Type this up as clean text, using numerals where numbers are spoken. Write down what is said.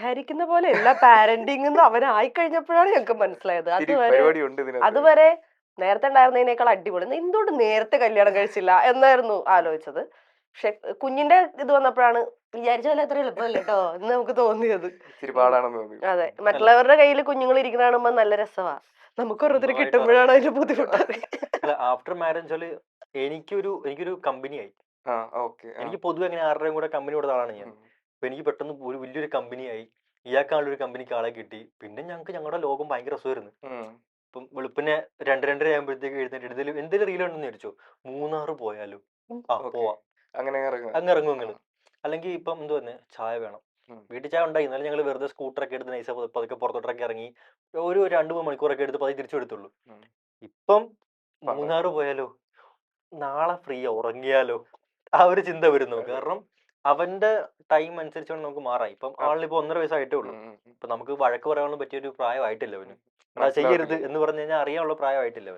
വിചാരിക്കുന്ന പോലെ എല്ലാ പാരന്റിംഗ് അവനായി കഴിഞ്ഞപ്പോഴാണ് ഞങ്ങൾക്ക് മനസ്സിലായത്. പരിപാടിയുണ്ട് ഇതിനകത്ത്. അതുവരെ നേരത്തെ ഉണ്ടായിരുന്നതിനേക്കാൾ അടിപൊളി. എന്തുകൊണ്ട് നേരത്തെ കല്യാണം കഴിച്ചില്ല എന്നായിരുന്നു ആലോചിച്ചത്. പക്ഷെ കുഞ്ഞിന്റെ ഇത് വന്നപ്പോഴാണ് വിചാരിച്ച പോലെ അത്ര എളുപ്പമല്ല കേട്ടോ എന്ന് നമുക്ക് തോന്നിയത്. ഇച്ചിരി പാടാണെന്ന് തോന്നി. അതെ, മറ്റുള്ളവരുടെ കയ്യിൽ കുഞ്ഞുങ്ങൾ ഇരിക്കുന്ന കാണുമ്പോൾ നല്ല രസമാ. നമുക്ക് ഓരോരുത്തർ കിട്ടുമ്പോഴാണ് അതിന്റെ ബുദ്ധിമുട്ട്. ആഫ്റ്റർ മാരേജ് എനിക്കൊരു കമ്പനിയായി. എനിക്ക് പൊതുവെ അങ്ങനെ ആരുടെയും കൂടെ കമ്പനി കൊടുത്ത ആളാണ് ഞാൻ. അപ്പൊ എനിക്ക് പെട്ടെന്ന് ഒരു വലിയൊരു കമ്പനിയായി. ഇയാൾക്കാളുള്ള ഒരു കമ്പനിക്ക് ആളെ കിട്ടി. പിന്നെ ഞങ്ങളുടെ ലോകം ഭയങ്കര രസമായിരുന്നു. ഇപ്പം വെളുപ്പിനെ 2-2:30 ആകുമ്പോഴത്തേക്ക് എഴുന്നേറ്റ് എന്തെങ്കിലും റീലുണ്ടെന്ന് വിചാരിച്ചു, മൂന്നാറ് പോയാലോ, പോവാം, അങ്ങനെ അങ്ങ് ഇറങ്ങും നിങ്ങള്. അല്ലെങ്കിൽ ഇപ്പം എന്ത് തന്നെ ചായ വേണം, വീട്ടിൽ ചായ ഉണ്ടായി, എന്നാലും ഞങ്ങൾ വെറുതെ സ്കൂട്ടറൊക്കെ എടുത്ത് നൈസ പതുക്കെ പുറത്തോട്ടൊക്കെ ഇറങ്ങി ഒരു 2-3 മണിക്കൂറൊക്കെ എടുത്ത് പതി തിരിച്ചു എടുത്തുള്ളൂ. ഇപ്പം മൂന്നാറ് പോയാലോ, നാളെ ഫ്രീ ഉറങ്ങിയാലോ, ആ ഒരു ചിന്ത വരും നമുക്ക്. കാരണം അവന്റെ ടൈം അനുസരിച്ചാണ് നമുക്ക് മാറാം. ഇപ്പം ആളിനിപ്പോ 1.5 വയസ്സായിട്ടേ ഉള്ളൂ. ഇപ്പൊ നമുക്ക് വഴക്ക് പറയാനുള്ള പറ്റിയൊരു പ്രായമായിട്ടില്ല അവന്. ചെയ്യരുത് എന്ന് പറഞ്ഞു കഴിഞ്ഞാൽ അറിയാനുള്ള പ്രായമായിട്ടില്ല അവന്.